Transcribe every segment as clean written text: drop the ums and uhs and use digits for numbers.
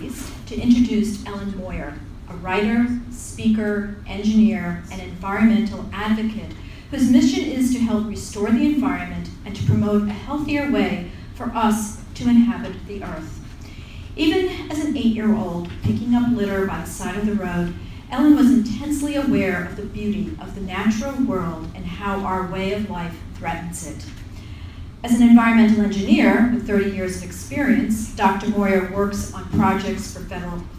pleased to introduce Ellen Moyer, a writer, speaker, engineer, and environmental advocate whose mission is to help restore the environment and to promote a healthier way for us to inhabit the earth. Even as an 8-year-old picking up litter by the side of the road, Ellen was intensely aware of the beauty of the natural world and how our way of life threatens it. As an environmental engineer with 30 years of experience, Dr. Moyer works on projects for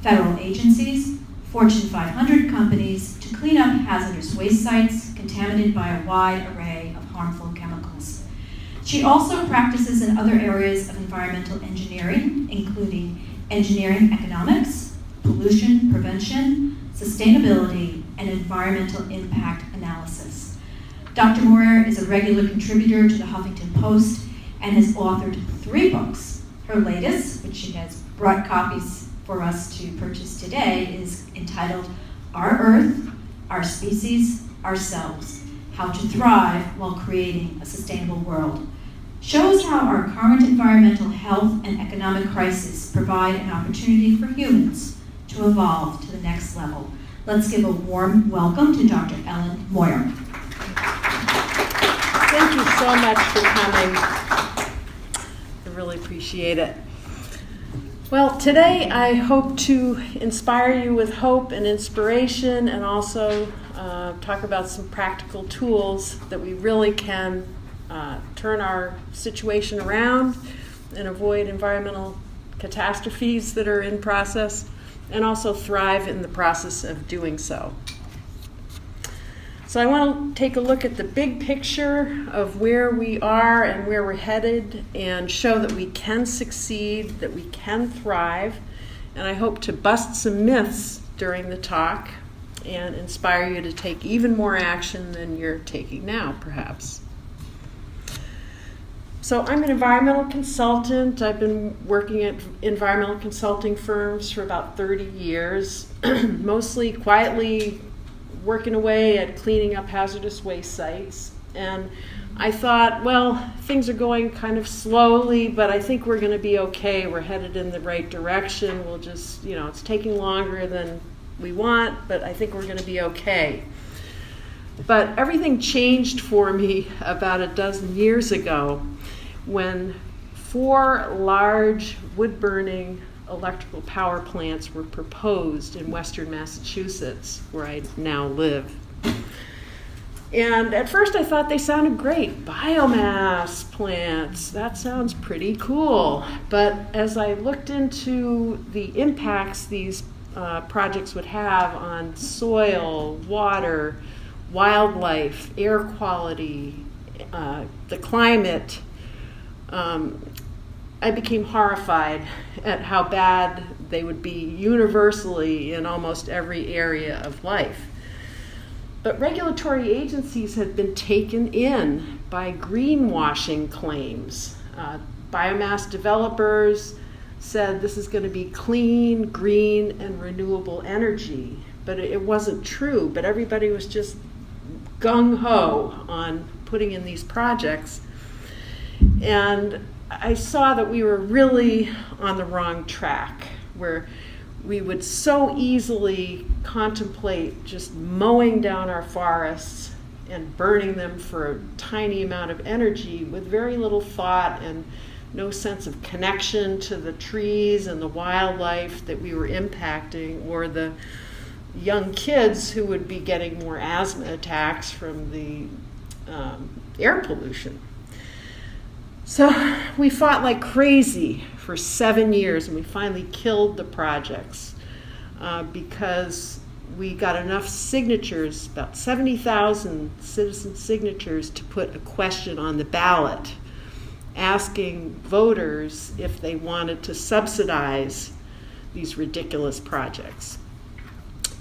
federal agencies, Fortune 500 companies, to clean up hazardous waste sites contaminated by a wide array of harmful chemicals. She also practices in other areas of environmental engineering, including engineering economics, pollution prevention, sustainability, and environmental impact analysis. Dr. Moyer is a regular contributor to the Huffington Post and has authored 3 books. Her latest, which she has brought copies for us to purchase today, is entitled Our Earth, Our Species, Ourselves, How to Thrive While Creating a Sustainable World. Shows how our current environmental health and economic crisis provide an opportunity for humans to evolve to the next level. Let's give a warm welcome to Dr. Ellen Moyer. Thank you so much for coming. I really appreciate it. Well, today I hope to inspire you with hope and inspiration, and also talk about some practical tools that we really can turn our situation around and avoid environmental catastrophes that are in process, and also thrive in the process of doing so. So I want to take a look at the big picture of where we are and where we're headed, and show that we can succeed, that we can thrive, and I hope to bust some myths during the talk and inspire you to take even more action than you're taking now, perhaps. So I'm an environmental consultant. I've been working at environmental consulting firms for about 30 years, mostly quietly working away at cleaning up hazardous waste sites. And I thought, well, things are going kind of slowly, but I think we're going to be okay. We're headed in the right direction. We'll just, it's taking longer than we want, but I think we're going to be okay. But everything changed for me about a dozen years ago when 4 large wood-burning electrical power plants were proposed in western Massachusetts, where I now live. And at first I thought they sounded great. Biomass plants, that sounds pretty cool. But as I looked into the impacts these projects would have on soil, water, wildlife, air quality, the climate, I became horrified at how bad they would be universally in almost every area of life. But regulatory agencies had been taken in by greenwashing claims. Biomass developers said this is going to be clean, green, and renewable energy. But it wasn't true. But everybody was just gung-ho on putting in these projects. And I saw that we were really on the wrong track, where we would so easily contemplate just mowing down our forests and burning them for a tiny amount of energy with very little thought and no sense of connection to the trees and the wildlife that we were impacting, or the young kids who would be getting more asthma attacks from the air pollution. So we fought like crazy for 7 years, and we finally killed the projects because we got enough signatures, about 70,000 citizen signatures, to put a question on the ballot asking voters if they wanted to subsidize these ridiculous projects.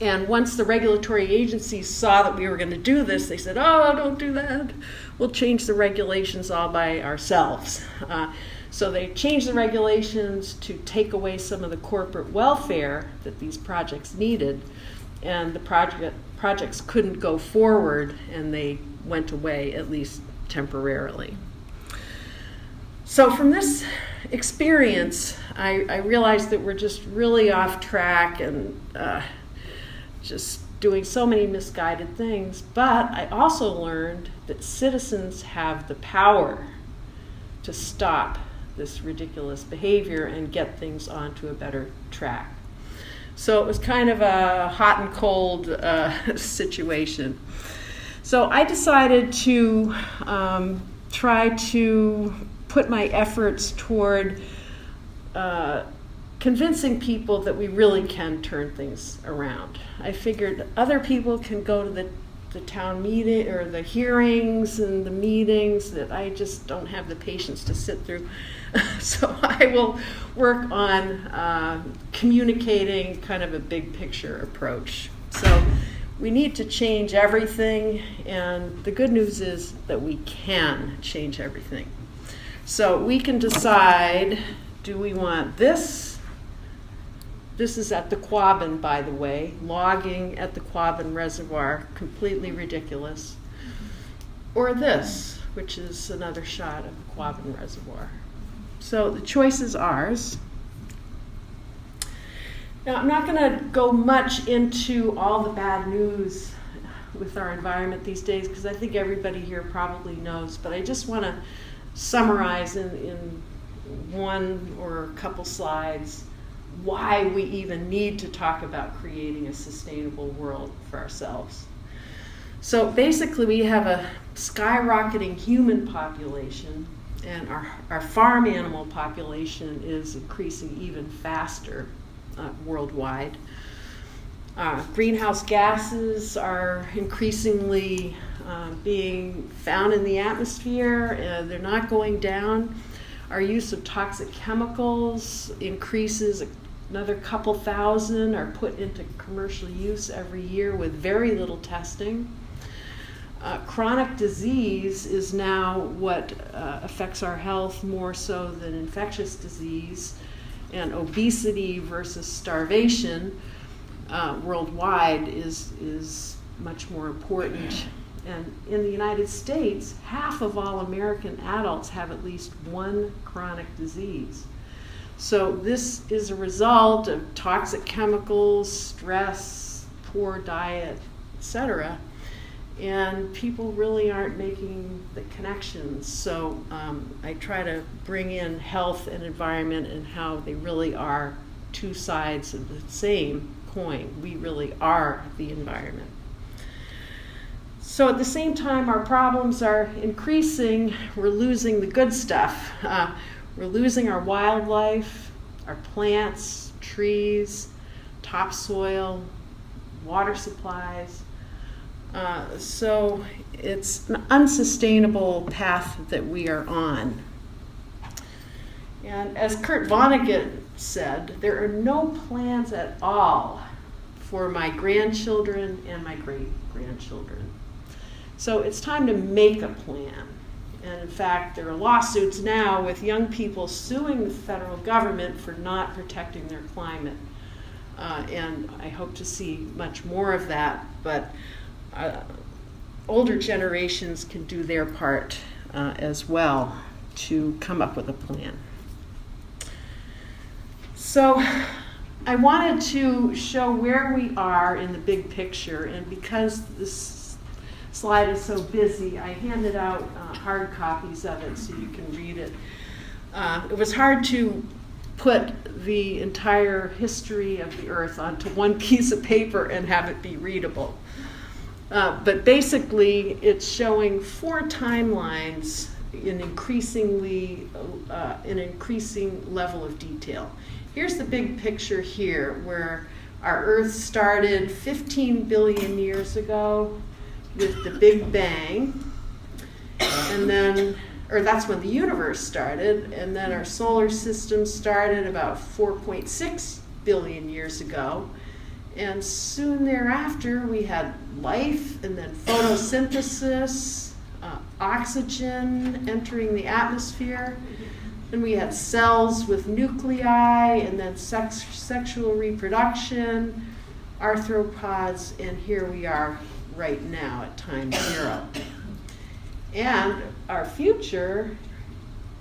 And once the regulatory agencies saw that we were going to do this, they said, oh, don't do that. We'll change the regulations all by ourselves. So they changed the regulations to take away some of the corporate welfare that these projects needed, and the projects couldn't go forward, and they went away, at least temporarily. So from this experience, I realized that we're just really off track and just doing so many misguided things. But I also learned that citizens have the power to stop this ridiculous behavior and get things onto a better track. So it was kind of a hot and cold situation. So I decided to try to put my efforts toward convincing people that we really can turn things around. I figured other people can go to the town meeting or the hearings and the meetings that I just don't have the patience to sit through. So I will work on communicating kind of a big picture approach. So we need to change everything, and the good news is that we can change everything. So we can decide, do we want this? This is at the Quabbin, by the way, logging at the Quabbin Reservoir, completely ridiculous. Or this, which is another shot of the Quabbin Reservoir. So the choice is ours. Now, I'm not going to go much into all the bad news with our environment these days, because I think everybody here probably knows, but I just want to summarize in one or a couple slides why we even need to talk about creating a sustainable world for ourselves. So basically, we have a skyrocketing human population, and our farm animal population is increasing even faster worldwide. Greenhouse gases are increasingly being found in the atmosphere. They're not going down. Our use of toxic chemicals increases. Another couple thousand are put into commercial use every year with very little testing. Chronic disease is now what affects our health more so than infectious disease, and obesity versus starvation worldwide is much more important. And in the United States, half of all American adults have at least one chronic disease. So this is a result of toxic chemicals, stress, poor diet, etc. And people really aren't making the connections. So I try to bring in health and environment and how they really are two sides of the same coin. We really are the environment. So at the same time, our problems are increasing. We're losing the good stuff. We're losing our wildlife, our plants, trees, topsoil, water supplies. So it's an unsustainable path that we are on. And as Kurt Vonnegut said, there are no plans at all for my grandchildren and my great-grandchildren. So it's time to make a plan. And in fact, there are lawsuits now with young people suing the federal government for not protecting their climate. And I hope to see much more of that. But older generations can do their part as well to come up with a plan. So I wanted to show where we are in the big picture, and because this slide is so busy, I handed out hard copies of it so you can read it. It was hard to put the entire history of the Earth onto one piece of paper and have it be readable. But basically, it's showing 4 timelines in increasing level of detail. Here's the big picture here, where our Earth started 15 billion years ago with the Big Bang, and then, or that's when the universe started, and then our solar system started about 4.6 billion years ago. And soon thereafter, we had life, and then photosynthesis, oxygen entering the atmosphere. And we had cells with nuclei, and then sexual reproduction, arthropods, and here we are right now at time 0. And our future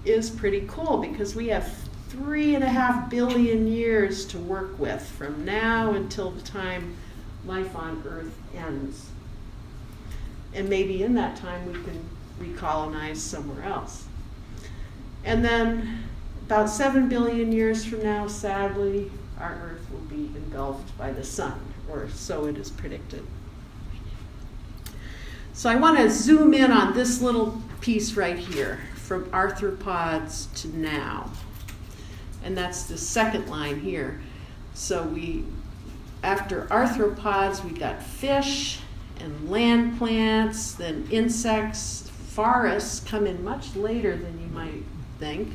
is pretty cool because we have 3.5 billion years to work with from now until the time life on Earth ends. And maybe in that time we can recolonize somewhere else. And then about 7 billion years from now, sadly, our Earth will be engulfed by the sun, or so it is predicted. So I want to zoom in on this little piece right here, from arthropods to now. And that's the second line here. So after arthropods, we got fish and land plants, then insects, forests come in much later than you might think.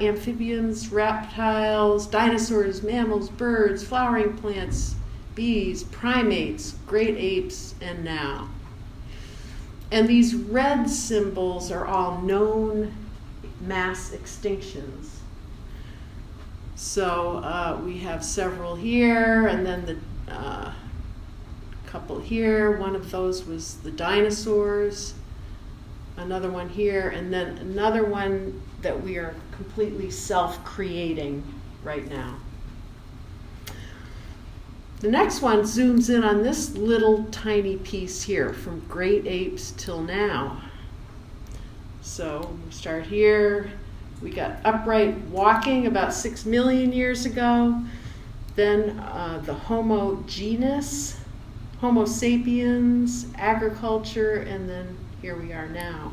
Amphibians, reptiles, dinosaurs, mammals, birds, flowering plants, bees, primates, great apes, and now. And these red symbols are all known mass extinctions. So we have several here, and then the couple here. One of those was the dinosaurs, another one here, and then another one that we are completely self-creating right now. The next one zooms in on this little tiny piece here, from great apes till now. So we start here. We got upright walking about 6 million years ago. Then the Homo genus, Homo sapiens, agriculture, and then here we are now.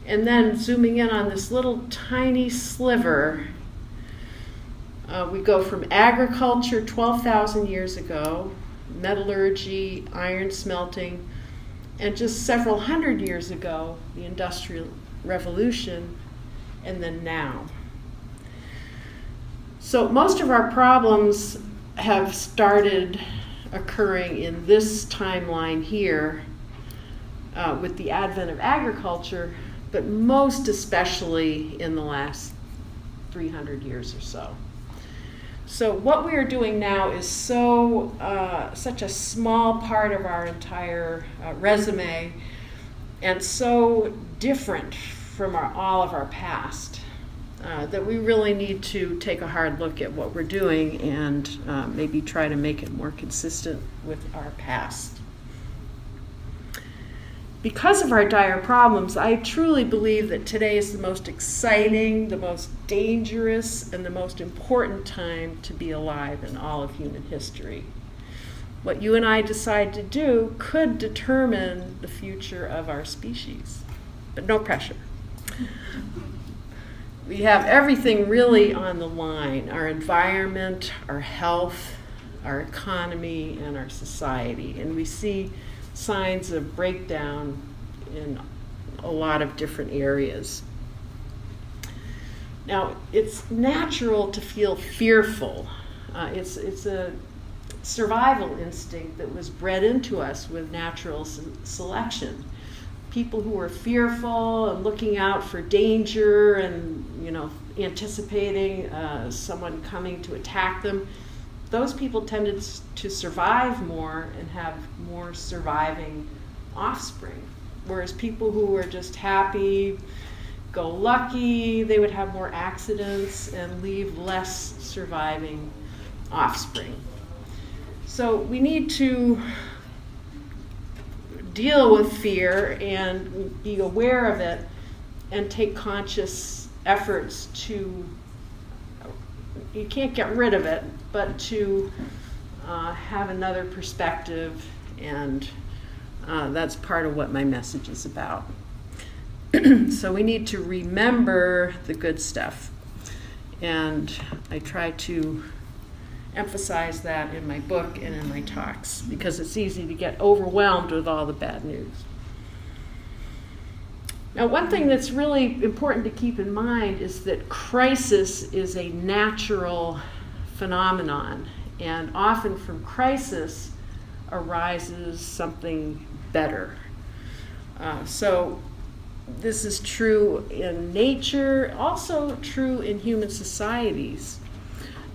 And then zooming in on this little tiny sliver, we go from agriculture 12,000 years ago, metallurgy, iron smelting, and just several hundred years ago, the Industrial Revolution, and then now. So most of our problems have started occurring in this timeline here with the advent of agriculture, but most especially in the last 300 years or so. So what we are doing now is such a small part of our entire resume, and so different from all of our past, that we really need to take a hard look at what we're doing and maybe try to make it more consistent with our past. Because of our dire problems, I truly believe that today is the most exciting, the most dangerous, and the most important time to be alive in all of human history. What you and I decide to do could determine the future of our species, but no pressure. We have everything really on the line: our environment, our health, our economy, and our society. And we see signs of breakdown in a lot of different areas. Now, it's natural to feel fearful. It's a survival instinct that was bred into us with natural selection. People who are fearful and looking out for danger and, anticipating someone coming to attack them, those people tended to survive more and have more surviving offspring. Whereas people who were just happy-go-lucky, they would have more accidents and leave less surviving offspring. So we need to deal with fear and be aware of it and take conscious efforts to, you can't get rid of it, but to have another perspective, and that's part of what my message is about. So we need to remember the good stuff, and I try to emphasize that in my book and in my talks, because it's easy to get overwhelmed with all the bad news. Now, one thing that's really important to keep in mind is that crisis is a natural phenomenon, and often from crisis arises something better. So this is true in nature, also true in human societies.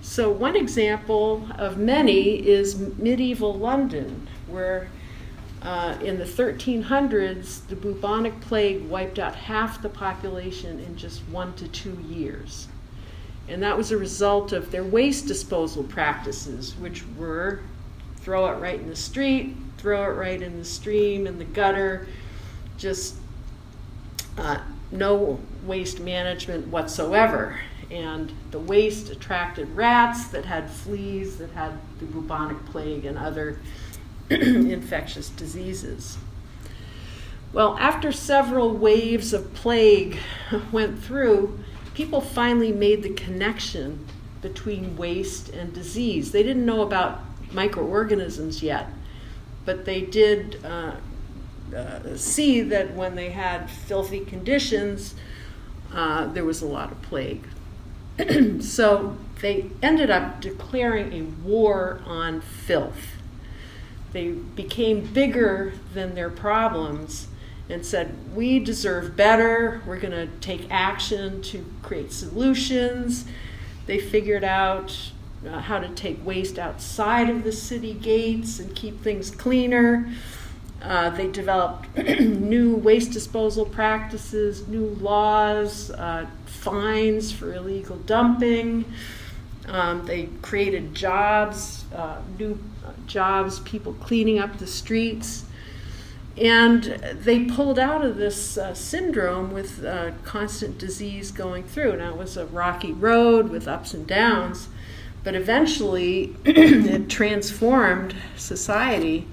So one example of many is medieval London, where In the 1300s, the bubonic plague wiped out half the population in just 1 to 2 years. And that was a result of their waste disposal practices, which were throw it right in the street, throw it right in the stream, in the gutter, just no waste management whatsoever. And the waste attracted rats that had fleas, that had the bubonic plague and other infectious diseases. Well, after several waves of plague went through, people finally made the connection between waste and disease. They didn't know about microorganisms yet, but they did see that when they had filthy conditions, there was a lot of plague. So they ended up declaring a war on filth. They became bigger than their problems and said, we deserve better, we're going to take action to create solutions. They figured out how to take waste outside of the city gates and keep things cleaner. They developed new waste disposal practices, new laws, fines for illegal dumping. They created jobs, new jobs, people cleaning up the streets. And they pulled out of this syndrome with constant disease going through. Now, it was a rocky road with ups and downs, but eventually it transformed society.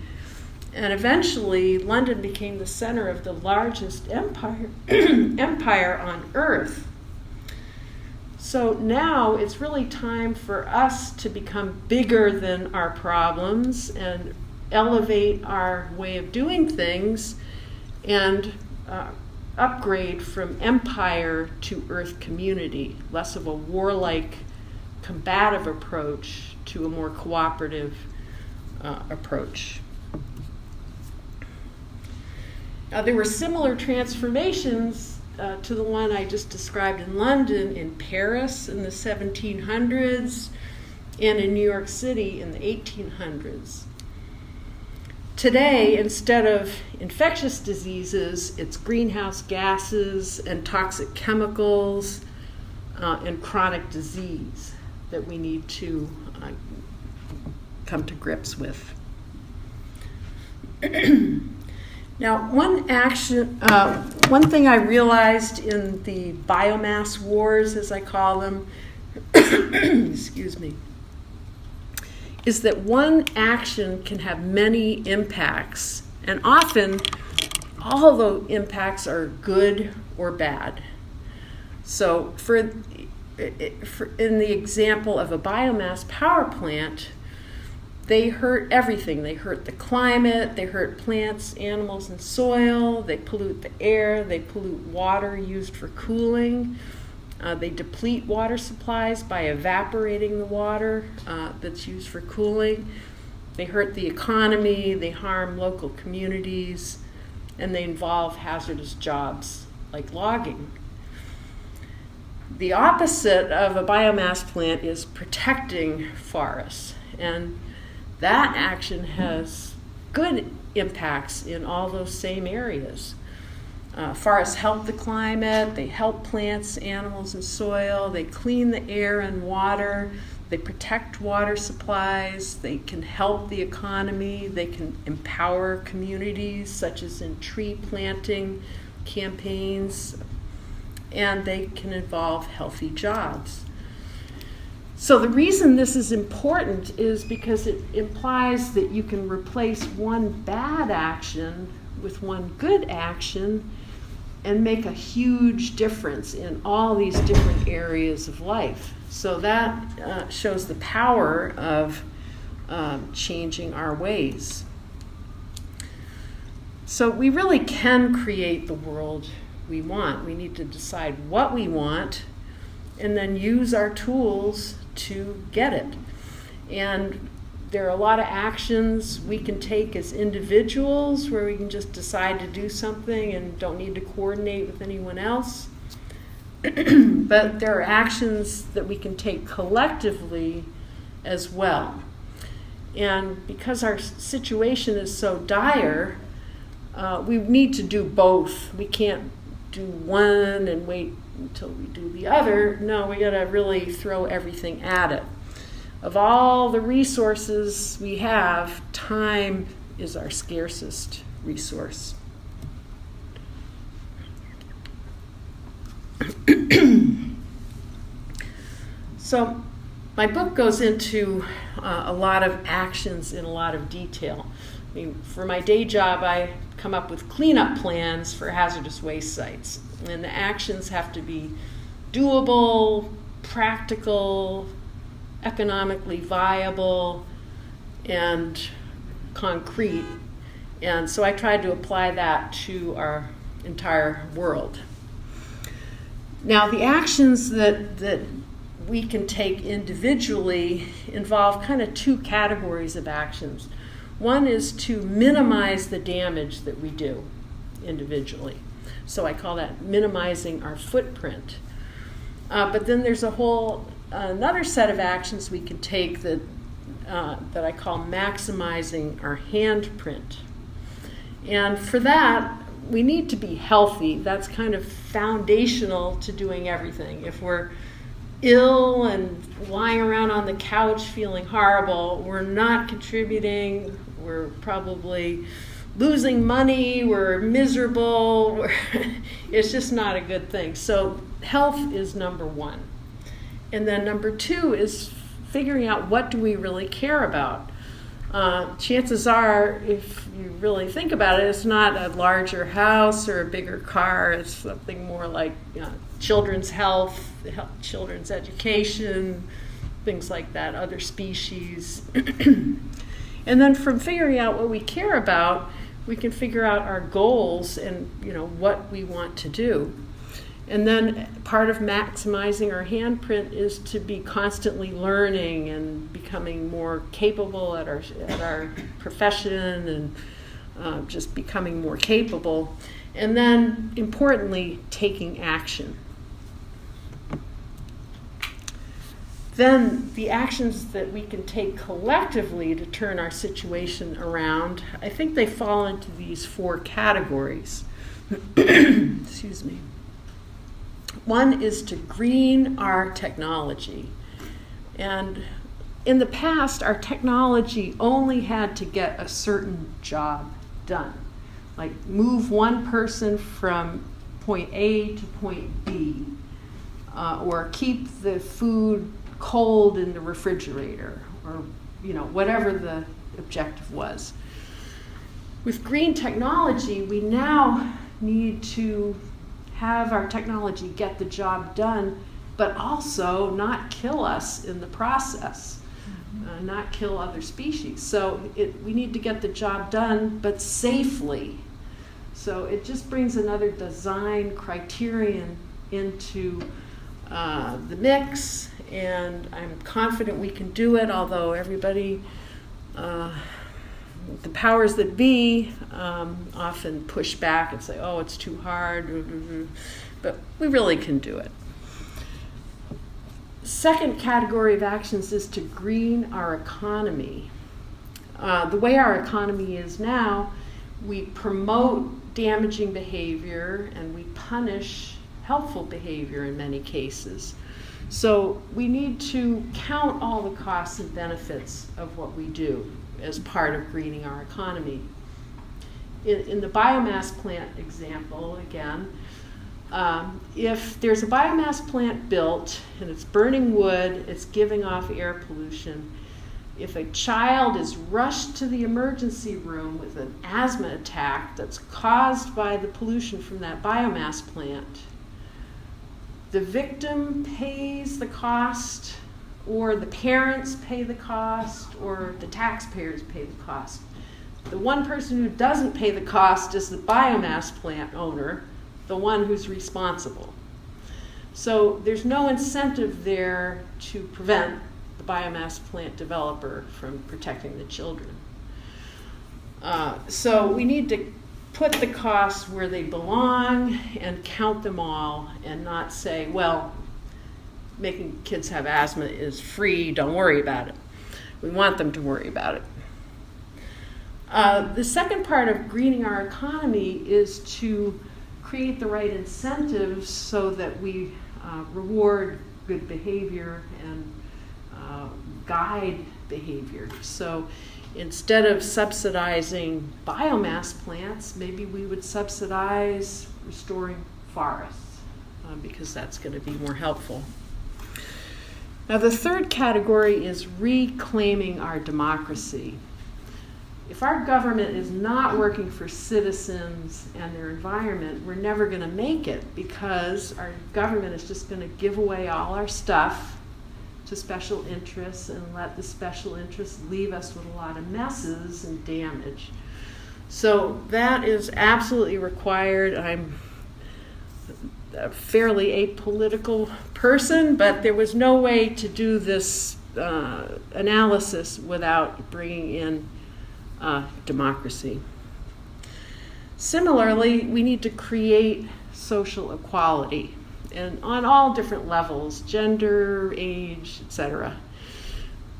And eventually, London became the center of the largest empire on earth. So now it's really time for us to become bigger than our problems and elevate our way of doing things and upgrade from empire to earth community, less of a warlike, combative approach to a more cooperative approach. There were similar transformations to the one I just described in London, in Paris in the 1700s, and in New York City in the 1800s. Today, instead of infectious diseases, it's greenhouse gases and toxic chemicals and chronic disease that we need to come to grips with. Now, one thing I realized in the biomass wars, as I call them, excuse me, is that one action can have many impacts, and often all the impacts are good or bad. So in the example of a biomass power plant, they hurt everything. They hurt the climate, they hurt plants, animals, and soil, they pollute the air, they pollute water used for cooling. They deplete water supplies by evaporating the water that's used for cooling. They hurt the economy, they harm local communities, and they involve hazardous jobs like logging. The opposite of a biomass plant is protecting forests, and that action has good impacts in all those same areas. Forests help the climate, they help plants, animals, and soil, they clean the air and water, they protect water supplies, they can help the economy, they can empower communities, such as in tree planting campaigns, and they can involve healthy jobs. So the reason this is important is because it implies that you can replace one bad action with one good action and make a huge difference in all these different areas of life. So that shows the power of changing our ways. So we really can create the world we want. We need to decide what we want and then use our tools to get it. And there are a lot of actions we can take as individuals where we can just decide to do something and don't need to coordinate with anyone else. But there are actions that we can take collectively as well. And because our situation is so dire, we need to do both. We can't do one and wait until we do the other. No, we got to really throw everything at it. Of all the resources we have, time is our scarcest resource. So my book goes into a lot of actions in a lot of detail. I mean, for my day job, I come up with cleanup plans for hazardous waste sites. And the actions have to be doable, practical, economically viable, and concrete. And so I tried to apply that to our entire world. Now, the actions that we can take individually involve kind of two categories of actions. One is to minimize the damage that we do individually. So I call that minimizing our footprint. But then there's another set of actions we can take that I call maximizing our handprint. And for that, we need to be healthy. That's kind of foundational to doing everything. If we're ill and lying around on the couch feeling horrible, we're not contributing, we're probably losing money, we're miserable, it's just not a good thing. So health is number one. And then number two is figuring out what do we really care about. Chances are, if you really think about it, it's not a larger house or a bigger car. It's something more like children's health, children's education, things like that, other species. And then from figuring out what we care about, we can figure out our goals and what we want to do. And then part of maximizing our handprint is to be constantly learning and becoming more capable at our profession and just becoming more capable. And then, importantly, taking action. Then the actions that we can take collectively to turn our situation around, I think they fall into these four categories. Excuse me. One is to green our technology. And in the past, our technology only had to get a certain job done. Like move one person from point A to point B, or keep the food cold in the refrigerator, or whatever the objective was. With green technology, we now need to have our technology get the job done, but also not kill us in the process, not kill other species. So we need to get the job done, but safely. So it just brings another design criterion into the mix, and I'm confident we can do it, although everybody, the powers that be, often push back and say, oh, it's too hard, but we really can do it. Second category of actions is to green our economy. The way our economy is now, we promote damaging behavior and we punish helpful behavior in many cases. So we need to count all the costs and benefits of what we do as part of greening our economy. In the biomass plant example, again, if there's a biomass plant built and it's burning wood, it's giving off air pollution, if a child is rushed to the emergency room with an asthma attack that's caused by the pollution from that biomass plant, the victim pays the cost, or the parents pay the cost, or the taxpayers pay the cost. The one person who doesn't pay the cost is the biomass plant owner, the one who's responsible. So there's no incentive there to prevent the biomass plant developer from protecting the children. So we need to put the costs where they belong and count them all, and not say, well, making kids have asthma is free, don't worry about it. We want them to worry about it. The second part of greening our economy is to create the right incentives so that we reward good behavior and guide behavior. So instead of subsidizing biomass plants, maybe we would subsidize restoring forests because that's going to be more helpful. Now the third category is reclaiming our democracy. If our government is not working for citizens and their environment, we're never going to make it because our government is just going to give away all our stuff to special interests and let the special interests leave us with a lot of messes and damage. So that is absolutely required. I'm a fairly apolitical person, but there was no way to do this analysis without bringing in democracy. Similarly, we need to create social equality, and on all different levels, gender, age, etc.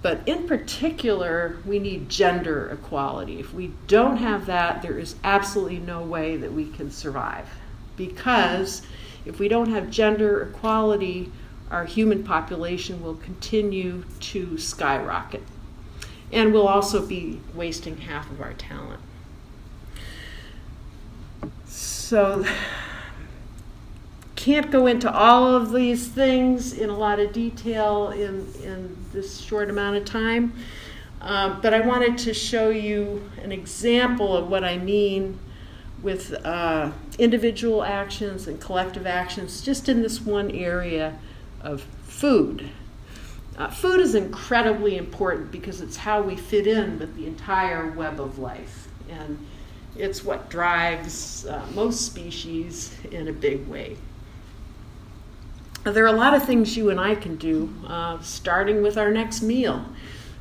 But in particular, we need gender equality. If we don't have that, there is absolutely no way that we can survive. Because if we don't have gender equality, our human population will continue to skyrocket. And we'll also be wasting half of our talent. So, can't go into all of these things in a lot of detail in this short amount of time, but I wanted to show you an example of what I mean with individual actions and collective actions just in this one area of food. Food is incredibly important because it's how we fit in with the entire web of life, and it's what drives most species in a big way. There are a lot of things you and I can do, starting with our next meal.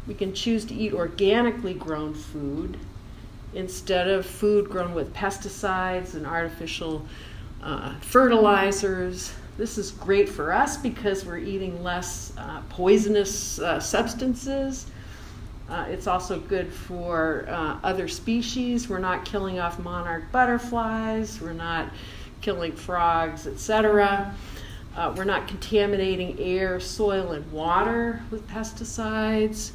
We can choose to eat organically grown food instead of food grown with pesticides and artificial fertilizers. This is great for us because we're eating less poisonous substances. It's also good for other species. We're not killing off monarch butterflies. We're not killing frogs, etc. We're not contaminating air, soil, and water with pesticides.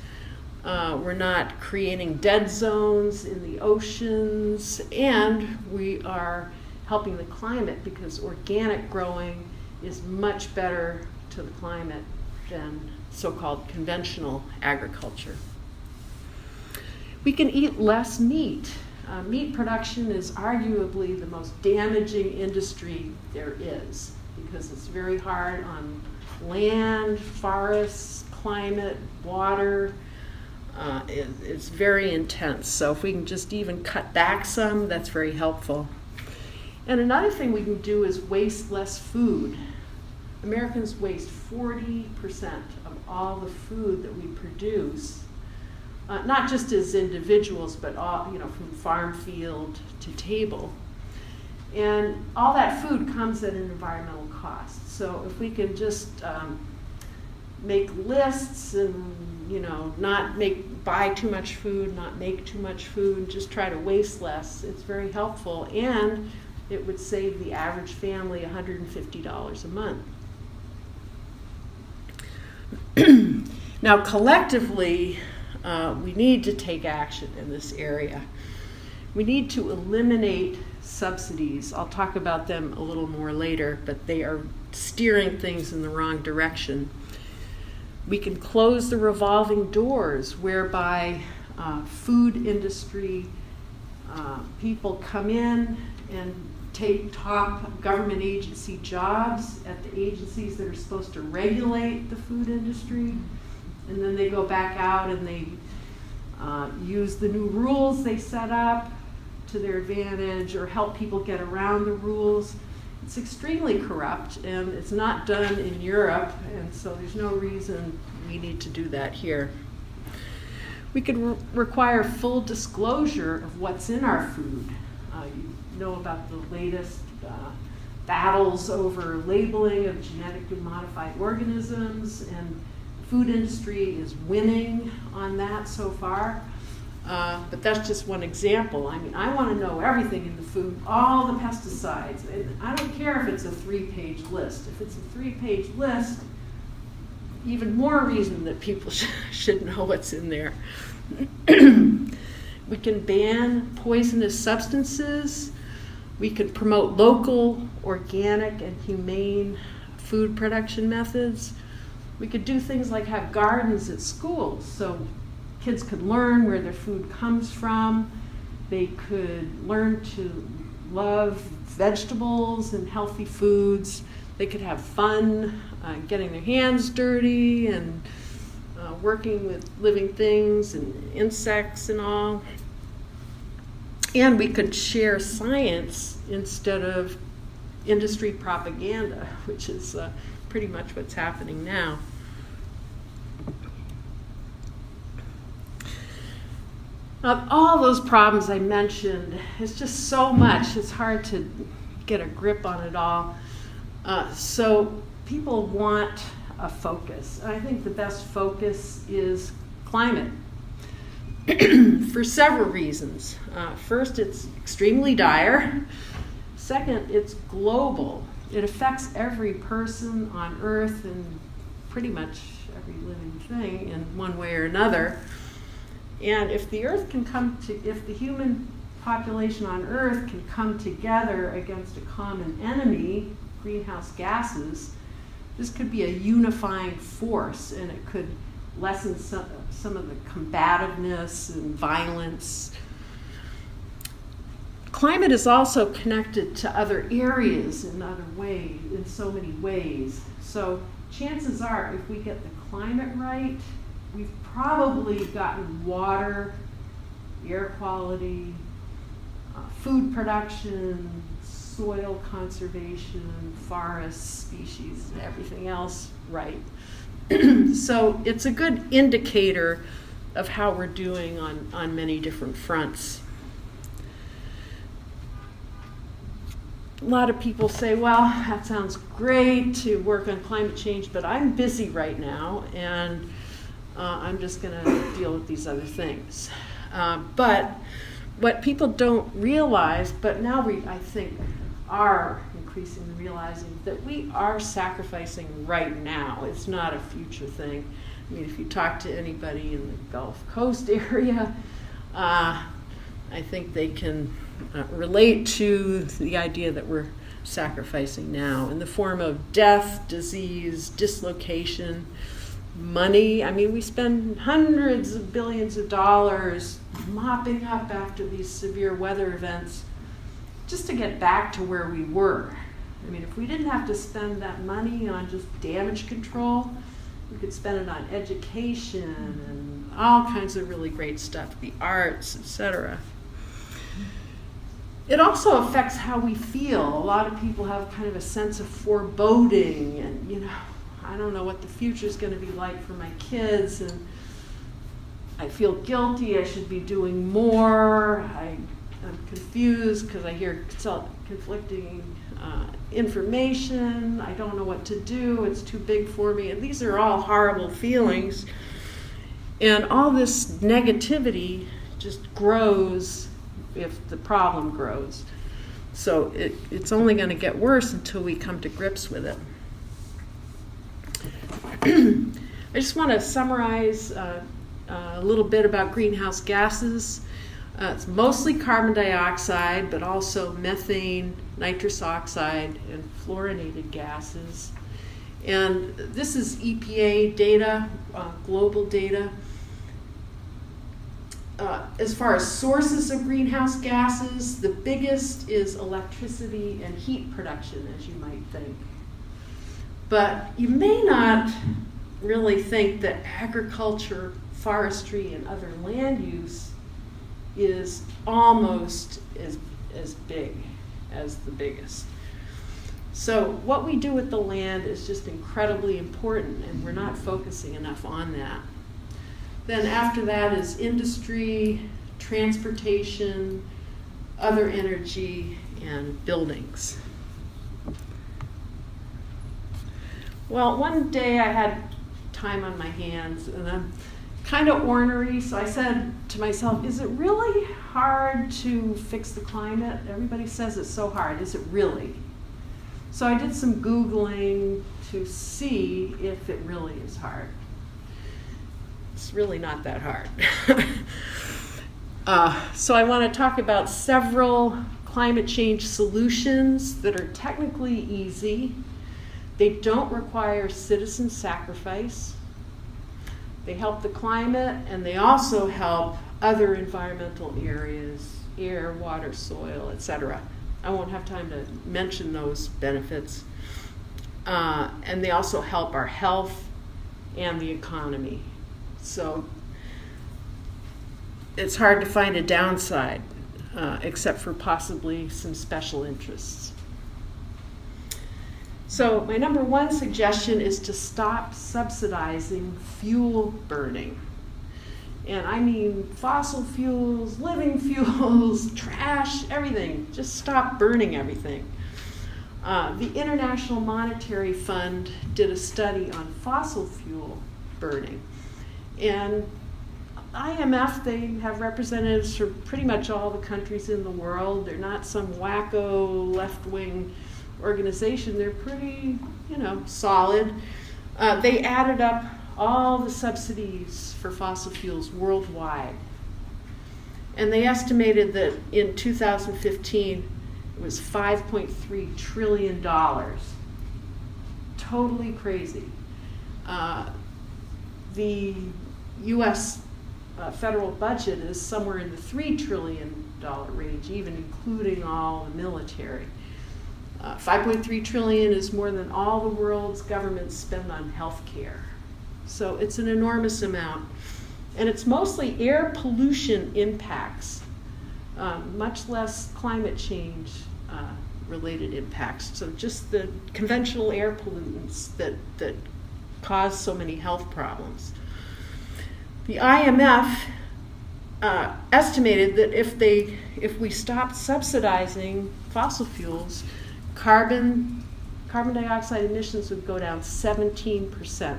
We're not creating dead zones in the oceans. And we are helping the climate because organic growing is much better to the climate than so-called conventional agriculture. We can eat less meat. Meat production is arguably the most damaging industry there is because it's very hard on land, forests, climate, water. It's very intense. So if we can just even cut back some, that's very helpful. And another thing we can do is waste less food. Americans waste 40% of all the food that we produce, not just as individuals, but all, from farm field to table. And all that food comes at an environmental cost. So if we can just make lists and not buy too much food, not make too much food, just try to waste less, it's very helpful. And it would save the average family $150 a month. Now, collectively, we need to take action in this area. We need to eliminate subsidies. I'll talk about them a little more later, but they are steering things in the wrong direction. We can close the revolving doors whereby food industry people come in and take top government agency jobs at the agencies that are supposed to regulate the food industry, and then they go back out and they use the new rules they set up to their advantage or help people get around the rules. It's extremely corrupt, and it's not done in Europe, and so there's no reason we need to do that here. We could require full disclosure of what's in our food. You know about the latest battles over labeling of genetically modified organisms, and food industry is winning on that so far. But that's just one example. I mean, I want to know everything in the food, all the pesticides. And I don't care if it's a 3-page list. If it's a 3-page list, even more reason that people should know what's in there. We can ban poisonous substances. We could promote local, organic, and humane food production methods. We could do things like have gardens at schools so kids could learn where their food comes from. They could learn to love vegetables and healthy foods. They could have fun getting their hands dirty and working with living things and insects and all. And we could share science instead of industry propaganda, which is pretty much what's happening now. Of all those problems I mentioned, it's just so much. It's hard to get a grip on it all. So people want a focus. I think the best focus is climate for several reasons. First, it's extremely dire. Second, it's global. It affects every person on Earth and pretty much every living thing in one way or another. And if the human population on Earth can come together against a common enemy, greenhouse gases, this could be a unifying force, and it could lessen some of the combativeness and violence. Climate is also connected to other areas in other ways, in so many ways. So chances are, if we get the climate right, we've probably gotten water, air quality, food production, soil conservation, forest species, and everything else right. So it's a good indicator of how we're doing on many different fronts. A lot of people say, well, that sounds great to work on climate change, but I'm busy right now, and I'm just going to deal with these other things. But what people don't realize, but now I think, are increasingly realizing that we are sacrificing right now. It's not a future thing. I mean, if you talk to anybody in the Gulf Coast area, I think they can relate to the idea that we're sacrificing now in the form of death, disease, dislocation, money. I mean, we spend hundreds of billions of dollars mopping up after these severe weather events just to get back to where we were. I mean, if we didn't have to spend that money on just damage control, we could spend it on education and all kinds of really great stuff, the arts, etc. It also affects how we feel. A lot of people have kind of a sense of foreboding and, I don't know what the future is going to be like for my kids, and I feel guilty, I should be doing more. I'm confused because I hear conflicting information. I don't know what to do. It's too big for me. And these are all horrible feelings. And all this negativity just grows if the problem grows. So it's only going to get worse until we come to grips with it. I just want to summarize a little bit about greenhouse gases. It's mostly carbon dioxide, but also methane, nitrous oxide, and fluorinated gases. And this is EPA data, global data. As far as sources of greenhouse gases, the biggest is electricity and heat production, as you might think. But you may not really think that agriculture, forestry, and other land use is almost as big as the biggest. So what we do with the land is just incredibly important, and we're not focusing enough on that. Then after that is industry, transportation, other energy, and buildings. Well, one day I had time on my hands, and I'm kind of ornery, so I said to myself, is it really hard to fix the climate? Everybody says it's so hard. Is it really? So I did some Googling to see if it really is hard. It's really not that hard. So I want to talk about several climate change solutions that are technically easy. They don't require citizen sacrifice. They help the climate, and they also help other environmental areas, air, water, soil, etc. I won't have time to mention those benefits. And they also help our health and the economy. So it's hard to find a downside, except for possibly some special interests. So my number one suggestion is to stop subsidizing fuel burning. And I mean fossil fuels, living fuels, trash, everything. Just stop burning everything. The International Monetary Fund did a study on fossil fuel burning. And IMF, they have representatives from pretty much all the countries in the world. They're not some wacko left-wing organization. They're pretty, solid. They added up all the subsidies for fossil fuels worldwide. And they estimated that in 2015, it was $5.3 trillion. Totally crazy. The U.S. Federal budget is somewhere in the $3 trillion range, even including all the military. 5.3 trillion is more than all the world's governments spend on health care. So it's an enormous amount. And it's mostly air pollution impacts, much less climate change related impacts. So just the conventional air pollutants that cause so many health problems. The IMF estimated that if we stopped subsidizing fossil fuels, carbon dioxide emissions would go down 17%.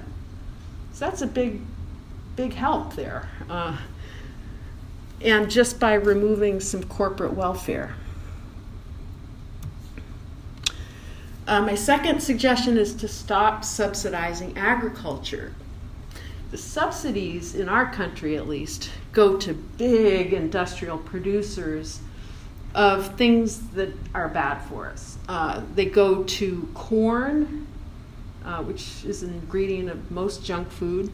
So that's a big help there. And just by removing some corporate welfare. My second suggestion is to stop subsidizing agriculture. The subsidies in our country, at least, go to big industrial producers of things that are bad for us. They go to corn, which is an ingredient of most junk food,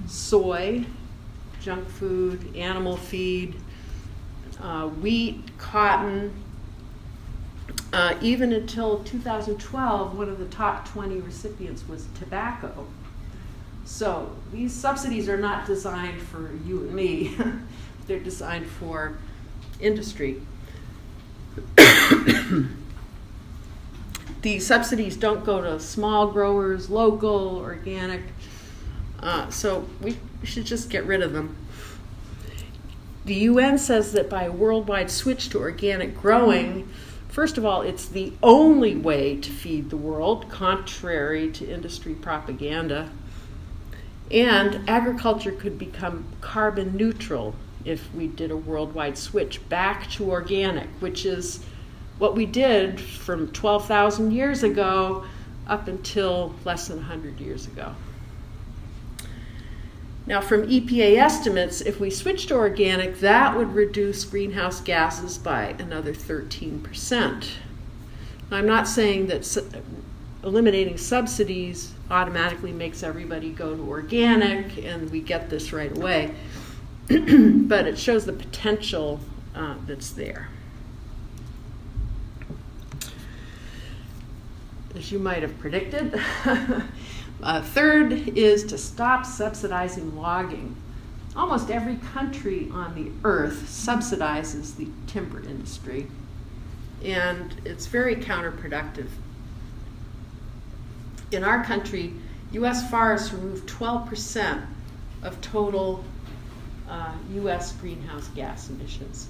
soy, junk food, animal feed, wheat, cotton. Even until 2012, one of the top 20 recipients was tobacco. So these subsidies are not designed for you and me. They're designed for industry. The subsidies don't go to small growers, local, organic. So we should just get rid of them. The UN says that by a worldwide switch to organic growing, first of all, it's the only way to feed the world, contrary to industry propaganda. And agriculture could become carbon neutral if we did a worldwide switch back to organic, which is what we did from 12,000 years ago up until less than 100 years ago. Now, from EPA estimates, if we switch to organic, that would reduce greenhouse gases by another 13%. Now, I'm not saying that eliminating subsidies automatically makes everybody go to organic and we get this right away, but it shows the potential that's there. As you might have predicted. Third is to stop subsidizing logging. Almost every country on the earth subsidizes the timber industry, and it's very counterproductive. In our country, U.S. forests remove 12% of total U.S. greenhouse gas emissions.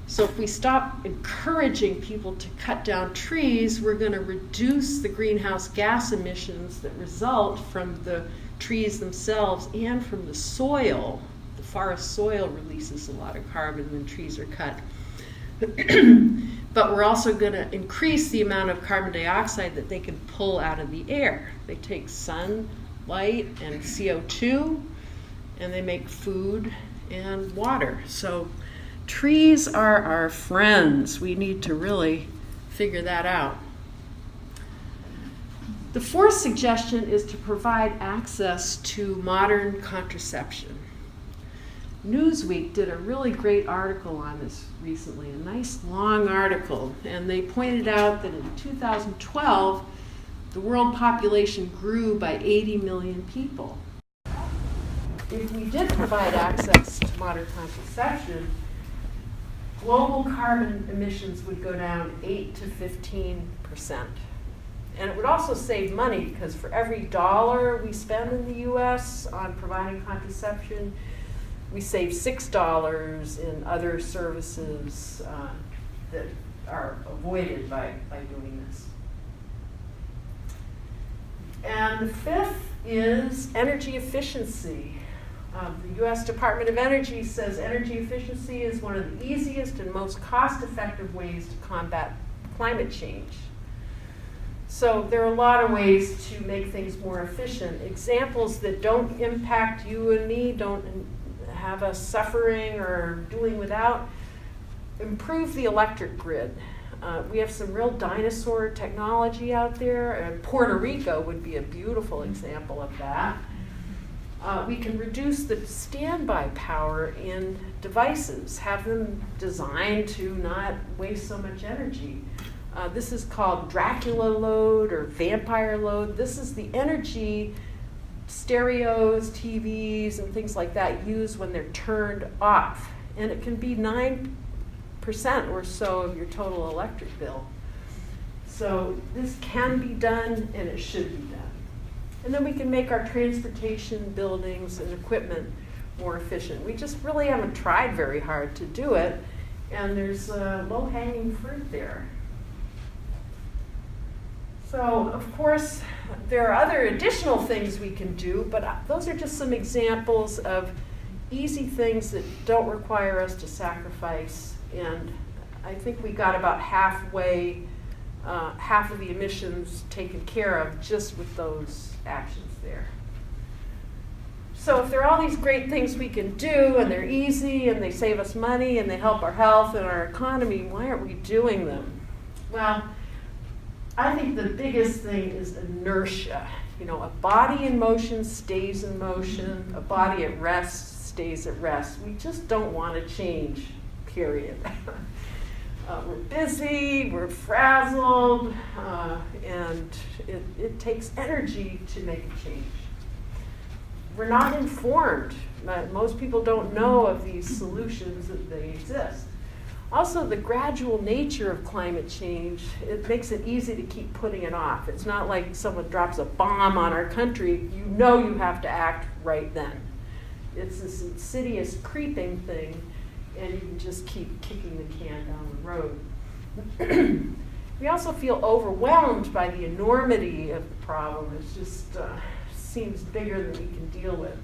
So if we stop encouraging people to cut down trees, we're going to reduce the greenhouse gas emissions that result from the trees themselves and from the soil. The forest soil releases a lot of carbon when trees are cut. But we're also going to increase the amount of carbon dioxide that they can pull out of the air. They take sunlight and CO2, and they make food and water. So trees are our friends. We need to really figure that out. The fourth suggestion is to provide access to modern contraception. Newsweek did a really great article on this recently, a nice long article, and they pointed out that in 2012, the world population grew by 80 million people. If we did provide access to modern contraception, global carbon emissions would go down 8 to 15%. And it would also save money, because for every dollar we spend in the US on providing contraception, we save $6 in other services that are avoided by doing this. And the fifth is energy efficiency. The US Department of Energy says energy efficiency is one of the easiest and most cost-effective ways to combat climate change. So there are a lot of ways to make things more efficient. Examples that don't impact you and me, don't have us suffering or doing without: improve the electric grid. We have some real dinosaur technology out there, and Puerto Rico would be a beautiful example of that. We can reduce the standby power in devices, have them designed to not waste so much energy. This is called Dracula load or vampire load. This is the energy stereos, TVs, and things like that use when they're turned off. And it can be 9% or so of your total electric bill. So this can be done, and it should be done. And then we can make our transportation, buildings, and equipment more efficient. We just really haven't tried very hard to do it, and there's low-hanging fruit there. So, of course, there are other additional things we can do, but those are just some examples of easy things that don't require us to sacrifice. And I think we got about halfway, half of the emissions taken care of just with those actions there. So if there are all these great things we can do, and they're easy, and they save us money, and they help our health and our economy, why aren't we doing them? Well, I think the biggest thing is inertia. You know, a body in motion stays in motion. A body at rest stays at rest. We just don't want to change, period. We're busy, we're frazzled, and it takes energy to make a change. We're not informed. Most people don't know of these solutions that they exist. Also, the gradual nature of climate change, it makes it easy to keep putting it off. It's not like someone drops a bomb on our country, you know you have to act right then. It's this insidious creeping thing, and you can just keep kicking the can down the road. We also feel overwhelmed by the enormity of the problem. It just seems bigger than we can deal with.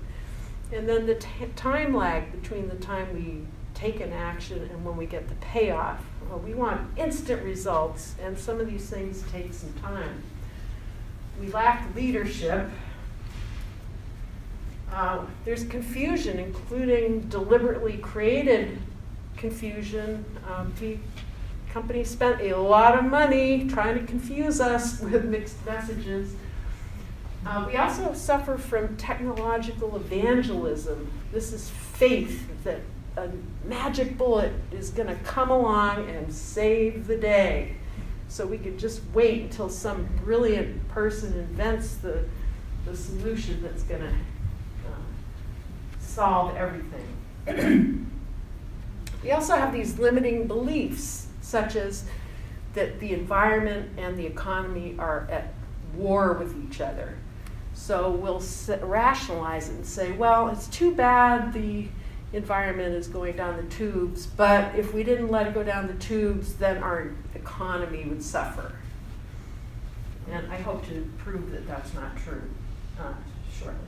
And then the time lag between the time we take an action and when we get the payoff. Well, we want instant results, and some of these things take some time. We lack leadership. There's confusion, including deliberately created confusion. Companies spent a lot of money trying to confuse us with mixed messages. We also suffer from technological evangelism. This is faith that a magic bullet is going to come along and save the day. So we could just wait until some brilliant person invents the solution that's going to solve everything. We also have these limiting beliefs, such as that the environment and the economy are at war with each other. So we'll rationalize it and say, well, it's too bad the environment is going down the tubes, but if we didn't let it go down the tubes, then our economy would suffer. And I hope to prove that that's not true shortly.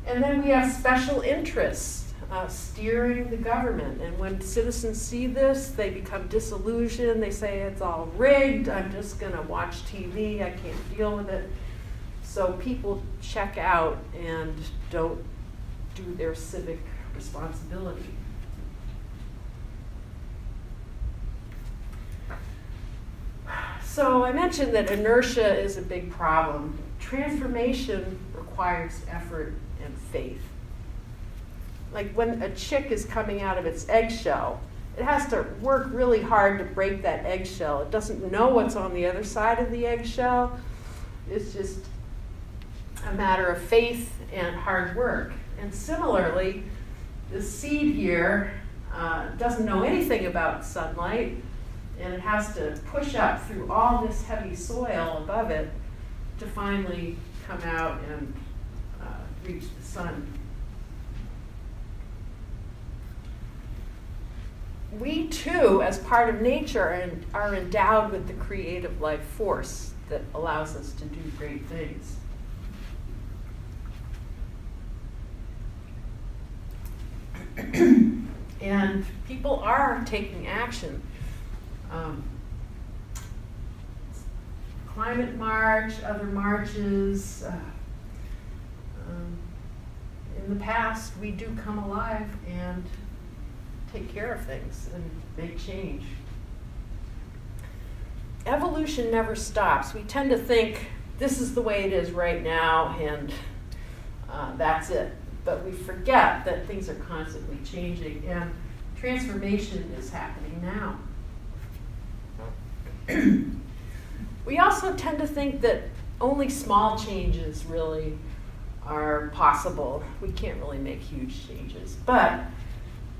And then we have special interests steering the government. And when citizens see this, they become disillusioned. They say it's all rigged. I'm just going to watch TV. I can't deal with it. So people check out and don't do their civic responsibility. So I mentioned that inertia is a big problem. Transformation requires effort and faith. Like when a chick is coming out of its eggshell, it has to work really hard to break that eggshell. It doesn't know what's on the other side of the eggshell. It's just a matter of faith and hard work. And similarly, the seed here doesn't know anything about sunlight, and it has to push up through all this heavy soil above it to finally come out and reach the sun. We too, as part of nature, are endowed with the creative life force that allows us to do great things. And people are taking action. Climate march, other marches. In the past, we do come alive and take care of things and make change. Evolution never stops. We tend to think this is the way it is right now and that's it. But we forget that things are constantly changing and transformation is happening now. We also tend to think that only small changes really are possible. We can't really make huge changes. But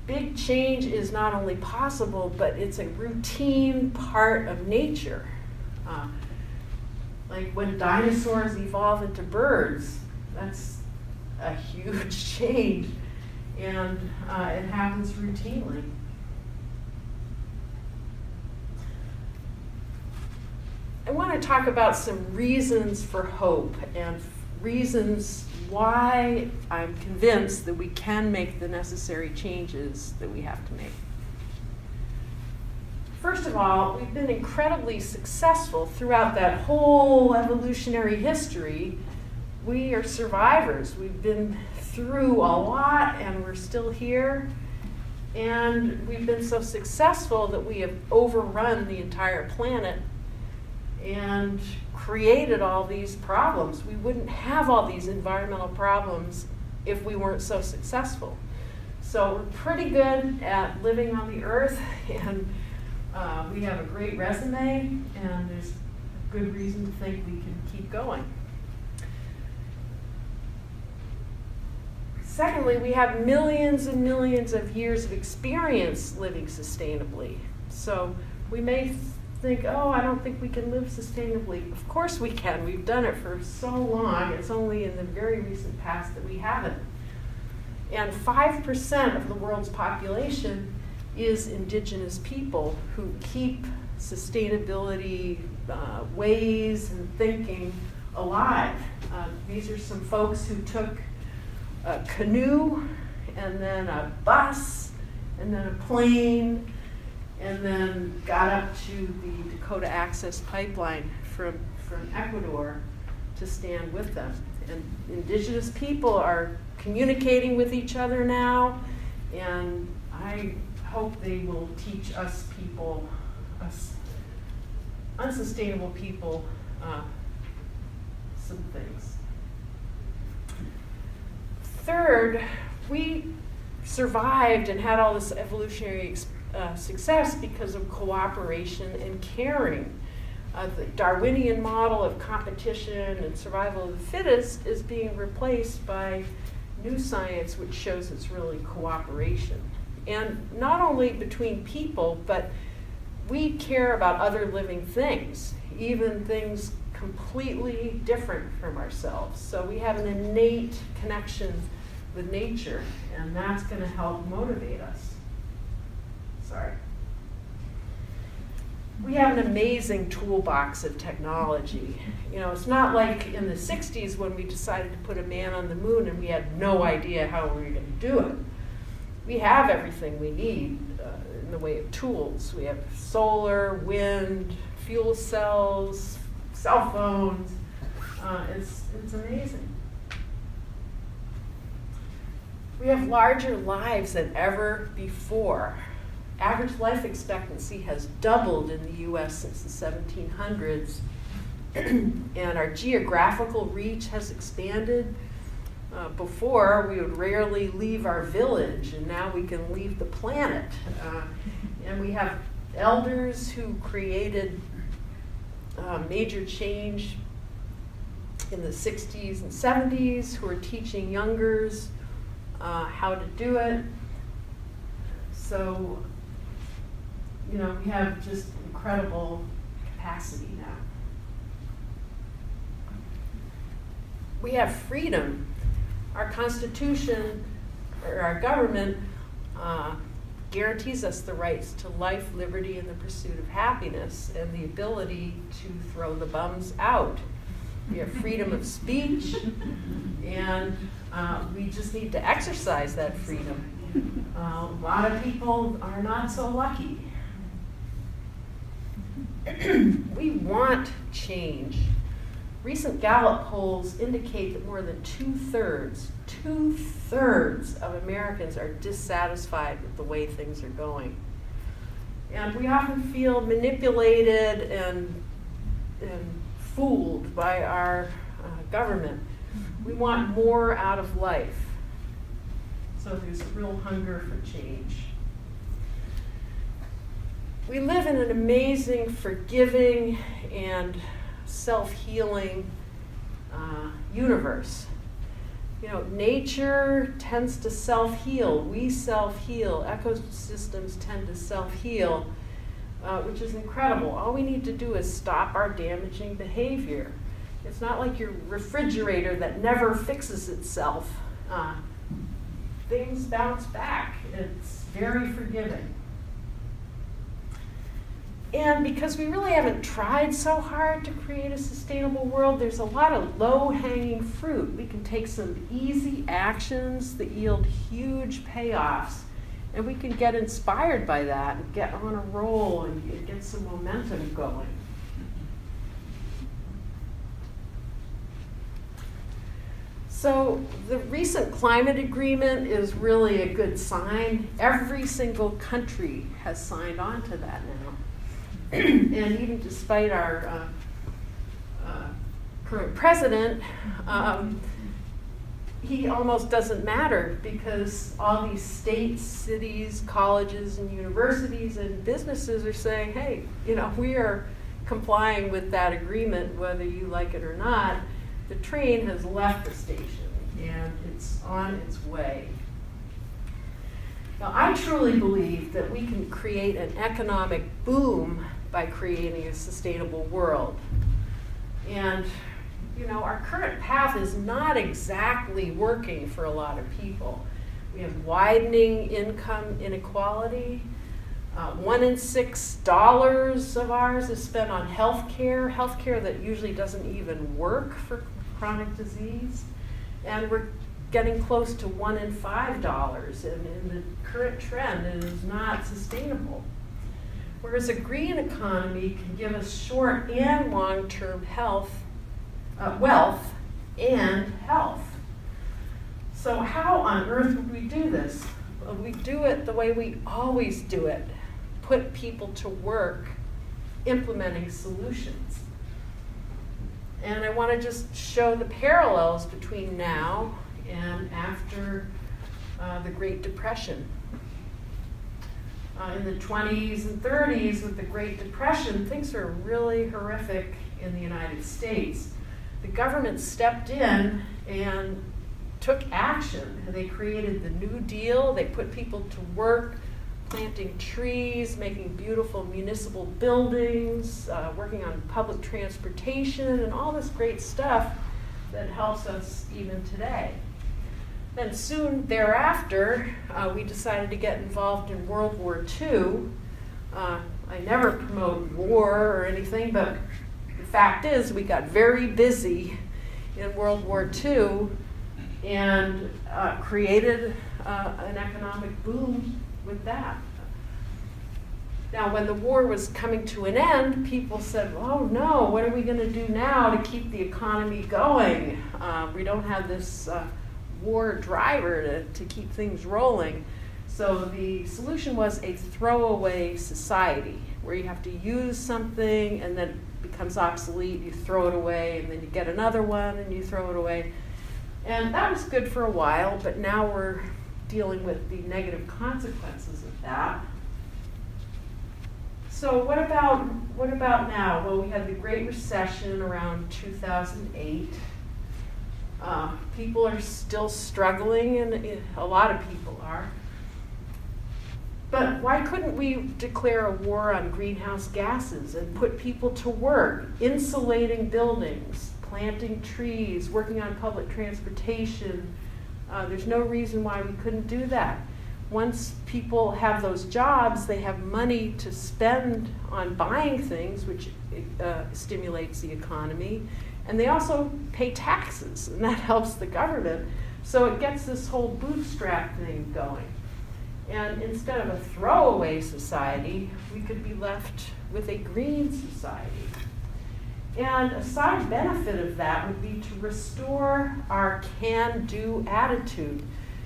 big change is not only possible, but it's a routine part of nature. Like when dinosaurs evolve into birds, that's a huge change, and it happens routinely. I want to talk about some reasons for hope and reasons why I'm convinced that we can make the necessary changes that we have to make. First of all, we've been incredibly successful throughout that whole evolutionary history. We are survivors. We've been through a lot and we're still here. And we've been so successful that we have overrun the entire planet and created all these problems. We wouldn't have all these environmental problems if we weren't so successful. So we're pretty good at living on the earth, and we have a great resume, and there's good reason to think we can keep going. Secondly, we have millions and millions of years of experience living sustainably. So we may think, oh, I don't think we can live sustainably. Of course we can. We've done it for so long. It's only in the very recent past that we haven't. And 5% of the world's population is indigenous people who keep sustainability ways and thinking alive. These are some folks who took a canoe and then a bus and then a plane and then got up to the Dakota Access Pipeline from Ecuador to stand with them. And indigenous people are communicating with each other now, and I hope they will teach us people, us unsustainable people, some things. Third, we survived and had all this evolutionary success because of cooperation and caring. The Darwinian model of competition and survival of the fittest is being replaced by new science which shows it's really cooperation. And not only between people, but we care about other living things, even things completely different from ourselves. So we have an innate connection with nature, and that's going to help motivate us. Sorry. We have an amazing toolbox of technology. You know, it's not like in the 60s when we decided to put a man on the moon and we had no idea how we were going to do it. We have everything we need in the way of tools. We have solar, wind, fuel cells, cell phones. It's amazing. We have larger lives than ever before. Average life expectancy has doubled in the US since the 1700s, and our geographical reach has expanded. Before, we would rarely leave our village, and now we can leave the planet. And we have elders who created major change in the 60s and 70s, who are teaching youngers how to do it. So, you know, we have just incredible capacity now. We have freedom. Our Constitution, or our government, guarantees us the rights to life, liberty, and the pursuit of happiness, and the ability to throw the bums out. We have freedom of speech, and we just need to exercise that freedom. A lot of people are not so lucky. We want change. Recent Gallup polls indicate that more than two-thirds of Americans are dissatisfied with the way things are going. And we often feel manipulated and fooled by our government. We want more out of life. So there's a real hunger for change. We live in an amazing, forgiving, and self-healing universe. You know, nature tends to self-heal. We self-heal. Ecosystems tend to self-heal, which is incredible. All we need to do is stop our damaging behavior. It's not like your refrigerator that never fixes itself. Things bounce back. It's very forgiving. And because we really haven't tried so hard to create a sustainable world, there's a lot of low-hanging fruit. We can take some easy actions that yield huge payoffs, and we can get inspired by that and get on a roll and get some momentum going. So the recent climate agreement is really a good sign. Every single country has signed on to that now. And even despite our current president, he almost doesn't matter because all these states, cities, colleges, and universities and businesses are saying, hey, you know, we are complying with that agreement whether you like it or not. The train has left the station and it's on its way. Now, I truly believe that we can create an economic boom by creating a sustainable world. And, you know, our current path is not exactly working for a lot of people. We have widening income inequality. $1 in $6 of ours is spent on healthcare that usually doesn't even work for chronic disease. And we're getting close to $1 in $5, and in the current trend, it is not sustainable. Whereas a green economy can give us short and long-term wealth and health. So how on earth would we do this? Well, we do it the way we always do it. Put people to work implementing solutions. And I want to just show the parallels between now and after the Great Depression. In the 20s and 30s with the Great Depression, things were really horrific in the United States. The government stepped in and took action. They created the New Deal. They put people to work, planting trees, making beautiful municipal buildings, working on public transportation, and all this great stuff that helps us even today. Then soon thereafter, we decided to get involved in World War II. I never promote war or anything, but the fact is we got very busy in World War II and created an economic boom with that. Now, when the war was coming to an end, people said, oh no, what are we going to do now to keep the economy going? We don't have this war driver to keep things rolling. So the solution was a throwaway society, where you have to use something and then it becomes obsolete, you throw it away, and then you get another one and you throw it away. And that was good for a while, but now we're dealing with the negative consequences of that. So what about now? Well, we had the Great Recession around 2008. People are still struggling, and a lot of people are. But why couldn't we declare a war on greenhouse gases and put people to work, insulating buildings, planting trees, working on public transportation? There's no reason why we couldn't do that. Once people have those jobs, they have money to spend on buying things, which stimulates the economy. And they also pay taxes, and that helps the government. So it gets this whole bootstrap thing going. And instead of a throwaway society, we could be left with a green society. And a side benefit of that would be to restore our can-do attitude.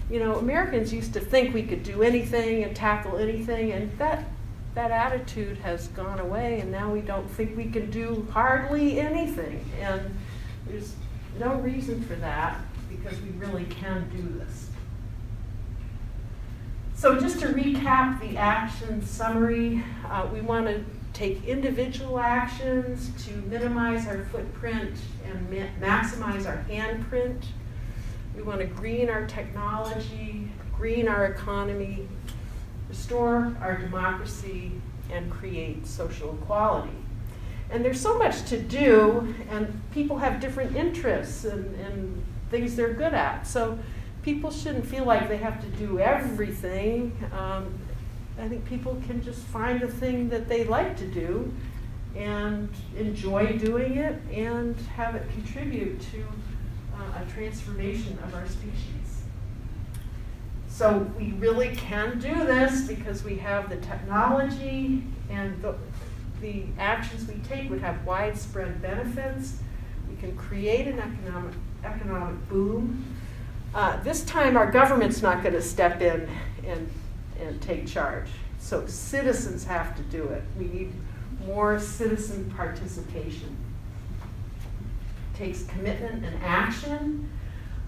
You know, Americans used to think we could do anything and tackle anything, and that attitude has gone away, and now we don't think we can do hardly anything. And there's no reason for that, because we really can do this. So just to recap the action summary, we want to take individual actions to minimize our footprint and maximize our handprint. We want to green our technology, green our economy, restore our democracy, and create social equality. And there's so much to do, and people have different interests and things they're good at. So people shouldn't feel like they have to do everything. I think people can just find the thing that they like to do and enjoy doing it and have it contribute to a transformation of our species. So we really can do this because we have the technology, and the actions we take would have widespread benefits. We can create an economic boom. This time our government's not going to step in and take charge. So citizens have to do it. We need more citizen participation. It takes commitment and action,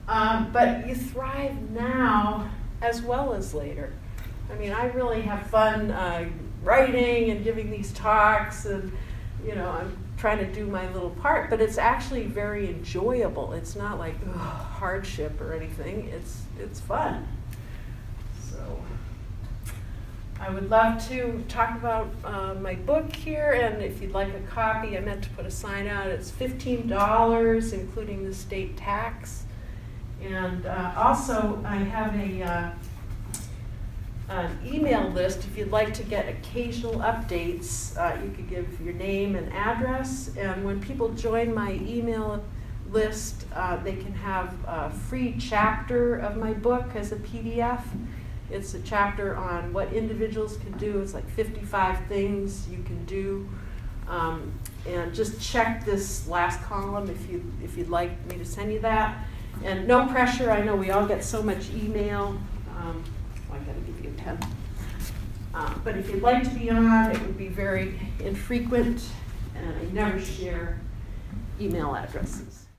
but you thrive now as well as later. I mean, I really have fun writing and giving these talks, and I'm trying to do my little part, but it's actually very enjoyable. It's not like hardship or anything. It's fun. So I would love to talk about my book here, and if you'd like a copy, I meant to put a sign out. It's $15, including the state tax. And also, I have an email list. If you'd like to get occasional updates, you could give your name and address. And when people join my email list, they can have a free chapter of my book as a PDF. It's a chapter on what individuals can do. It's like 55 things you can do. And just check this last column if you'd like me to send you that. And no pressure. I know we all get so much email. I gotta give you a pen. But if you'd like to be on, it would be very infrequent, and I never share email addresses.